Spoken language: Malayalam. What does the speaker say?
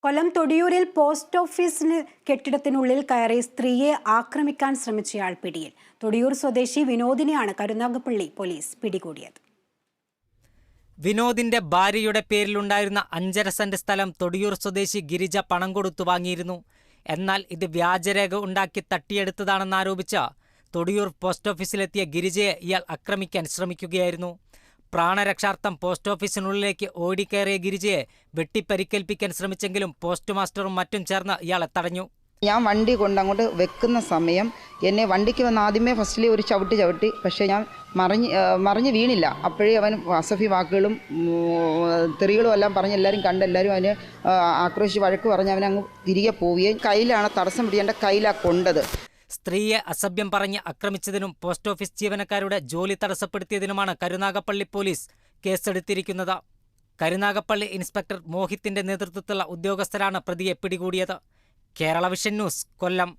കൊല്ലം തൊടിയൂരിൽ പോസ്റ്റ് ഓഫീസിന് കെട്ടിടത്തിനുള്ളിൽ കയറി സ്ത്രീയെ ആക്രമിക്കാൻ ശ്രമിച്ചയാൾ പിടിയിൽ. തൊടിയൂർ സ്വദേശി വിനോദിനെയാണ് കരുനാഗപ്പള്ളി പോലീസ് പിടികൂടിയത്. വിനോദിന്റെ ഭാര്യയുടെ പേരിലുണ്ടായിരുന്ന 5.5 സെന്റ് സ്ഥലം തൊടിയൂർ സ്വദേശി ഗിരിജ പണം കൊടുത്തു വാങ്ങിയിരുന്നു. എന്നാൽ ഇത് വ്യാജരേഖ ഉണ്ടാക്കി തട്ടിയെടുത്തതാണെന്നാരോപിച്ച തൊടിയൂർ പോസ്റ്റ് ഓഫീസിലെത്തിയ ഗിരിജയെ ഇയാൾ ആക്രമിക്കാൻ ശ്രമിക്കുകയായിരുന്നു. പ്രാണരക്ഷാർത്ഥം പോസ്റ്റ് ഓഫീസിനുള്ളിലേക്ക് ഓടിക്കയറിയ ഗിരിജയെ വെട്ടിപ്പരിക്കേൽപ്പിക്കാൻ ശ്രമിച്ചെങ്കിലും പോസ്റ്റ് മാസ്റ്ററും മറ്റും ചേർന്ന് ഇയാളെ തടഞ്ഞു. ഞാൻ വണ്ടി കൊണ്ട് അങ്ങോട്ട് വെക്കുന്ന സമയം എന്നെ വണ്ടിക്ക് വന്ന് ആദ്യമേ ഫസ്റ്റിലെ ഒരു ചവിട്ടി, പക്ഷേ ഞാൻ മറിഞ്ഞ് വീണില്ല. അപ്പോഴേ അവൻ അസഭ്യ വാക്കുകളും തെറികളും എല്ലാം പറഞ്ഞ് എല്ലാവരും കണ്ട് എല്ലാവരും അവന് ആക്രോശിച്ച് വഴക്ക് പറഞ്ഞ് അവനങ്ങ് തിരികെ പോവുകയും കയ്യിലാണ് തടസ്സം പിടിച്ച് എൻ്റെ കയ്യിലാണ് കൊണ്ടത്. സ്ത്രീയെ അസഭ്യം പറഞ്ഞ് ആക്രമിച്ചതിനും പോസ്റ്റ് ഓഫീസ് ജീവനക്കാരുടെ ജോലി തടസ്സപ്പെടുത്തിയതിനുമാണ് കരുനാഗപ്പള്ളി പോലീസ് കേസെടുത്തിരിക്കുന്നത്. കരുനാഗപ്പള്ളി ഇൻസ്പെക്ടർ മോഹിത്തിന്റെ നേതൃത്വത്തിലുള്ള ഉദ്യോഗസ്ഥരാണ് പ്രതിയെ പിടികൂടിയത്. കേരള വിഷൻ ന്യൂസ്, കൊല്ലം.